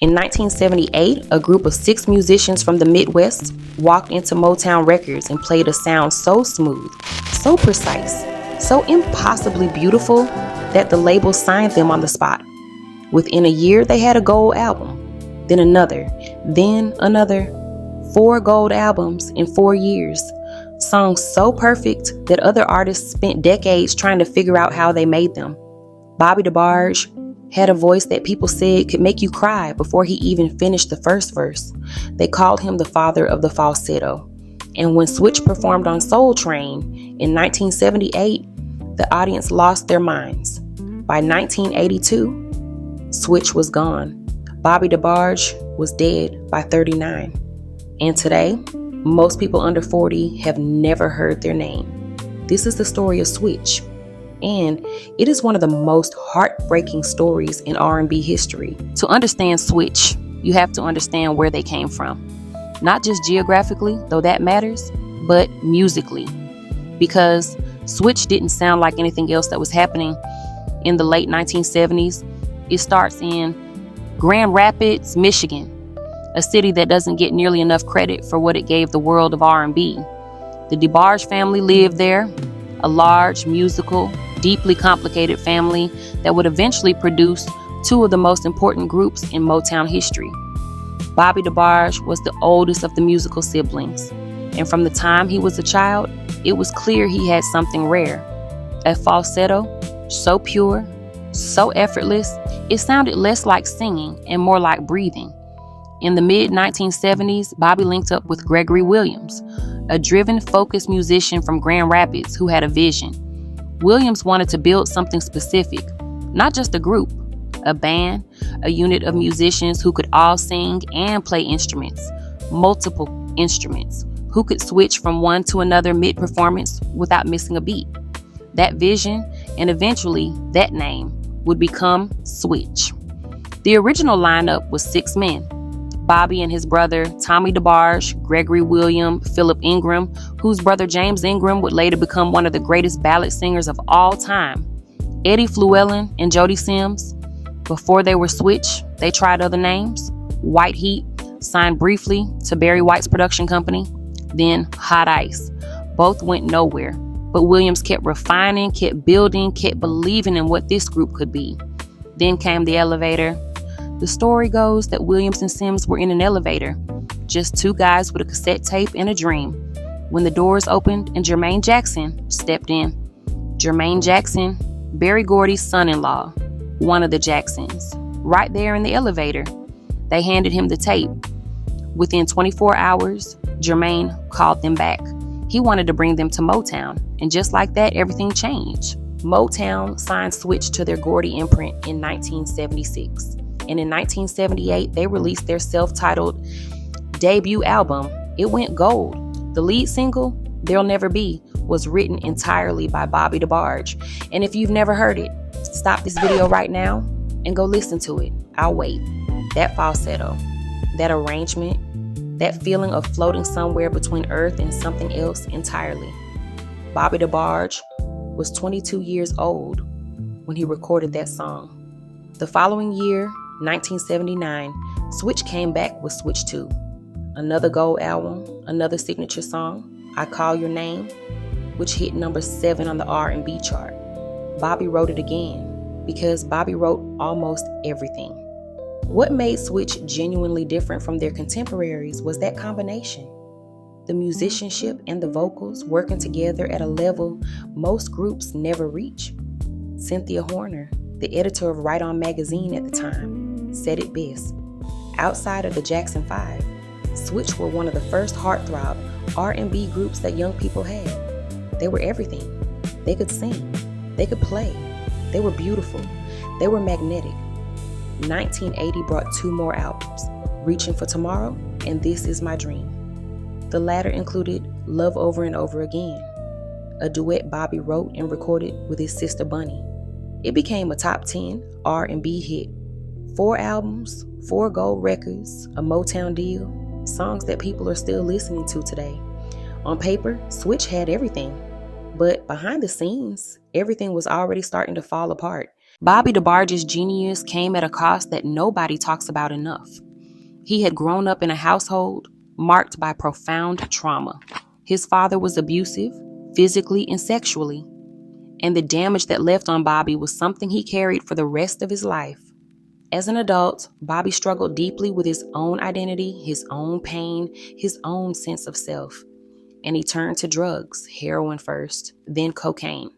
In 1978, a group of 6 musicians from the Midwest walked into Motown Records and played a sound so smooth, so precise, so impossibly beautiful that the label signed them on the spot. Within a year, they had a gold album, then another, 4 gold albums in 4 years. Songs so perfect that other artists spent decades trying to figure out how they made them. Bobby DeBarge had a voice that people said could make you cry before he even finished the first verse. They called him the father of the falsetto. And when Switch performed on Soul Train in 1978, the audience lost their minds. By 1982, Switch was gone. Bobby DeBarge was dead by 39. And today, most people under 40 have never heard their name. This is the story of Switch. And it is one of the most heartbreaking stories in R&B history. To understand Switch, you have to understand where they came from. Not just geographically, though that matters, but musically. Because Switch didn't sound like anything else that was happening in the late 1970s. It starts in Grand Rapids, Michigan, a city that doesn't get nearly enough credit for what it gave the world of R&B. The DeBarge family lived there, a large, musical, deeply complicated family that would eventually produce 2 of the most important groups in Motown history. Bobby DeBarge was the oldest of the musical siblings, and from the time he was a child, it was clear he had something rare. A falsetto, so pure, so effortless, it sounded less like singing and more like breathing. In the mid-1970s, Bobby linked up with Gregory Williams, a driven, focused musician from Grand Rapids who had a vision. Williams wanted to build something specific, not just a group, a band, a unit of musicians who could all sing and play instruments, multiple instruments, who could switch from one to another mid-performance without missing a beat. That vision, and eventually that name, would become Switch. The original lineup was 6 men: Bobby and his brother Tommy DeBarge, Gregory William, Philip Ingram, whose brother James Ingram would later become one of the greatest ballad singers of all time, Eddie Fluellen and Jody Sims. Before they were Switch, they tried other names. White Heat, signed briefly to Barry White's production company, then Hot Ice. Both went nowhere, but Williams kept refining, kept building, kept believing in what this group could be. Then came the elevator. The story goes that Williams and Sims were in an elevator, just 2 guys with a cassette tape and a dream, when the doors opened and Jermaine Jackson stepped in. Jermaine Jackson, Barry Gordy's son-in-law, one of the Jacksons. Right there in the elevator, they handed him the tape. Within 24 hours, Jermaine called them back. He wanted to bring them to Motown, and just like that, everything changed. Motown signed Switch to their Gordy imprint in 1976. And in 1978, they released their self-titled debut album. It went gold. The lead single, There'll Never Be, was written entirely by Bobby DeBarge. And if you've never heard it, stop this video right now and go listen to it. I'll wait. That falsetto, that arrangement, that feeling of floating somewhere between earth and something else entirely. Bobby DeBarge was 22 years old when he recorded that song. The following year, 1979, Switch came back with Switch 2. Another gold album, another signature song, I Call Your Name, which hit number 7 on the R&B chart. Bobby wrote it again because Bobby wrote almost everything. What made Switch genuinely different from their contemporaries was that combination. The musicianship and the vocals working together at a level most groups never reach. Cynthia Horner, the editor of Right On magazine at the time, said it best. Outside of the Jackson 5, Switch were one of the first heartthrob R&B groups that young people had. They were everything. They could sing. They could play. They were beautiful. They were magnetic. 1980 brought 2 more albums, Reaching for Tomorrow and This Is My Dream. The latter included Love Over and Over Again, a duet Bobby wrote and recorded with his sister Bunny. It became a top 10 R&B hit. 4 albums, 4 gold records, a Motown deal, songs that people are still listening to today. On paper, Switch had everything, but behind the scenes, everything was already starting to fall apart. Bobby DeBarge's genius came at a cost that nobody talks about enough. He had grown up in a household marked by profound trauma. His father was abusive, physically and sexually, and the damage that left on Bobby was something he carried for the rest of his life. As an adult, Bobby struggled deeply with his own identity, his own pain, his own sense of self, and he turned to drugs, heroin first, then cocaine.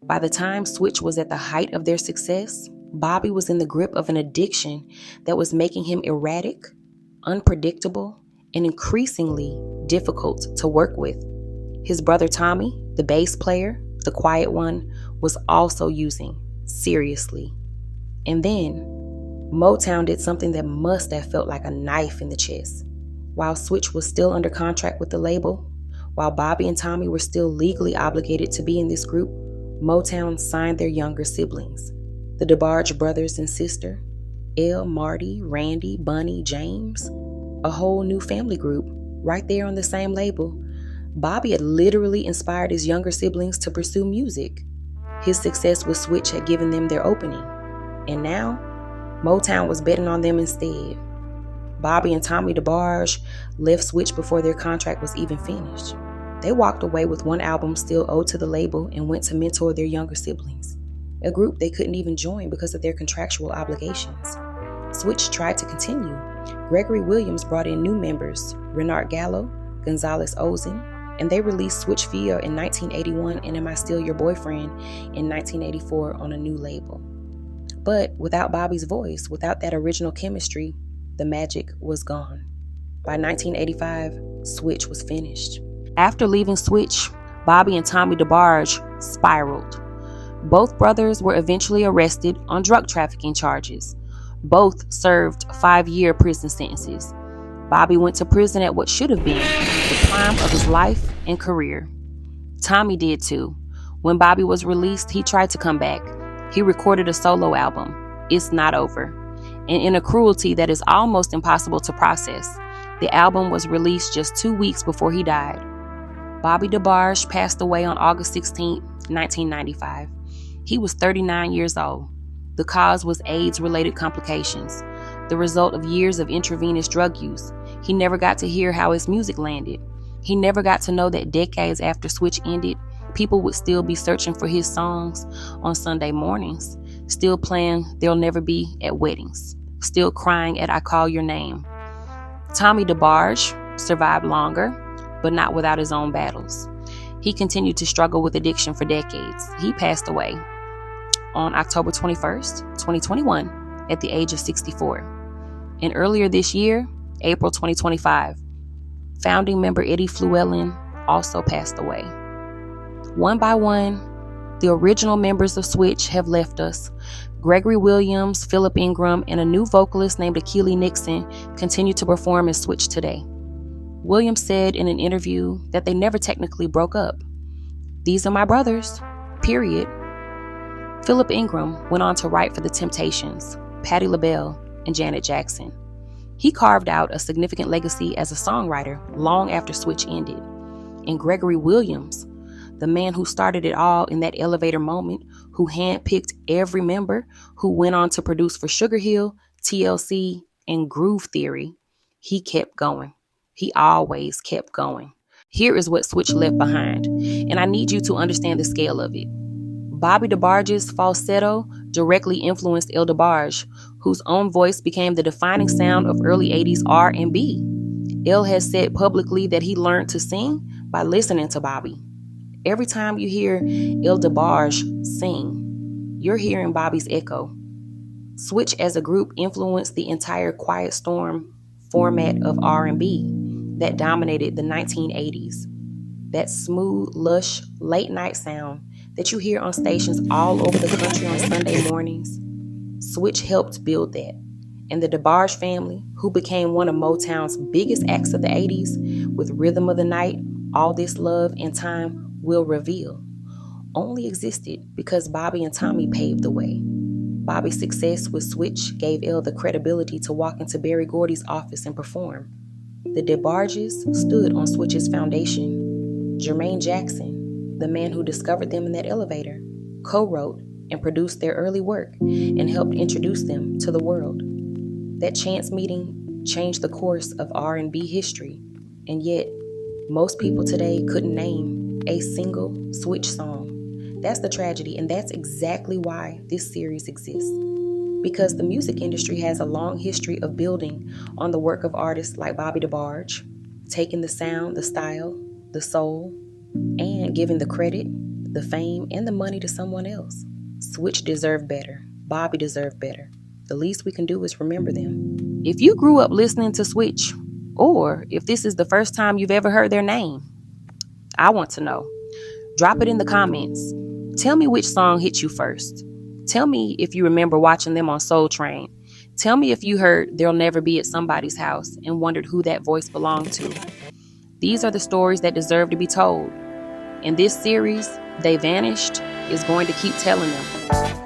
By the time Switch was at the height of their success, Bobby was in the grip of an addiction that was making him erratic, unpredictable, and increasingly difficult to work with. His brother Tommy, the bass player, the quiet one, was also using seriously. And then Motown did something that must have felt like a knife in the chest. While Switch was still under contract with the label, while Bobby and Tommy were still legally obligated to be in this group, Motown signed their younger siblings, the DeBarge brothers and sister, Elle, Marty, Randy, Bunny, James, a whole new family group right there on the same label. Bobby had literally inspired his younger siblings to pursue music. His success with Switch had given them their opening, and now Motown was betting on them instead. Bobby and Tommy DeBarge left Switch before their contract was even finished. They walked away with one album still owed to the label and went to mentor their younger siblings, a group they couldn't even join because of their contractual obligations. Switch tried to continue. Gregory Williams brought in new members, Renard Gallo, Gonzalez Ozin, and they released Switch Via in 1981 and Am I Still Your Boyfriend in 1984 on a new label. But without Bobby's voice, without that original chemistry, the magic was gone. By 1985, Switch was finished. After leaving Switch, Bobby and Tommy DeBarge spiraled. Both brothers were eventually arrested on drug trafficking charges. Both served 5-year prison sentences. Bobby went to prison at what should have been the prime of his life and career. Tommy did too. When Bobby was released, he tried to come back. He recorded a solo album, It's Not Over, and in a cruelty that is almost impossible to process, the album was released just 2 weeks before he died. Bobby DeBarge passed away on August 16, 1995. He was 39 years old. The cause was AIDS-related complications, the result of years of intravenous drug use. He never got to hear how his music landed. He never got to know that decades after Switch ended, people would still be searching for his songs on Sunday mornings, still playing They'll Never Be at weddings, still crying at I Call Your Name. Tommy DeBarge survived longer, but not without his own battles. He continued to struggle with addiction for decades. He passed away on October 21st, 2021, at the age of 64. And earlier this year, April 2025, founding member Eddie Fluellen also passed away. One by one, the original members of Switch have left us. Gregory Williams, Philip Ingram, and a new vocalist named Akili Nixon continue to perform as Switch today. Williams said in an interview that they never technically broke up. These are my brothers, period. Philip Ingram went on to write for The Temptations, Patti LaBelle, and Janet Jackson. He carved out a significant legacy as a songwriter long after Switch ended. And Gregory Williams, the man who started it all in that elevator moment, who handpicked every member, who went on to produce for Sugar Hill, TLC, and Groove Theory, he kept going. He always kept going. Here is what Switch left behind, and I need you to understand the scale of it. Bobby DeBarge's falsetto directly influenced Elle DeBarge, whose own voice became the defining sound of early 80s R&B. Elle has said publicly that he learned to sing by listening to Bobby. Every time you hear Elle DeBarge sing, you're hearing Bobby's echo. Switch as a group influenced the entire Quiet Storm format of R&B that dominated the 1980s. That smooth, lush, late-night sound that you hear on stations all over the country on Sunday mornings. Switch helped build that. And the DeBarge family, who became one of Motown's biggest acts of the 80s with Rhythm of the Night, All This Love, and Time Will Reveal, only existed because Bobby and Tommy paved the way. Bobby's success with Switch gave Elle the credibility to walk into Berry Gordy's office and perform. The DeBarges stood on Switch's foundation. Jermaine Jackson, the man who discovered them in that elevator, co-wrote and produced their early work and helped introduce them to the world. That chance meeting changed the course of R&B history, and yet most people today couldn't name a single Switch song. That's the tragedy, and that's exactly why this series exists. Because the music industry has a long history of building on the work of artists like Bobby DeBarge, taking the sound, the style, the soul, and giving the credit, the fame, and the money to someone else. Switch deserved better. Bobby deserved better. The least we can do is remember them. If you grew up listening to Switch, or if this is the first time you've ever heard their name, I want to know. Drop it in the comments. Tell me which song hit you first. Tell me if you remember watching them on Soul Train. Tell me if you heard They'll Never Be at Somebody's House and wondered who that voice belonged to. These are the stories that deserve to be told. And this series, They Vanished, is going to keep telling them.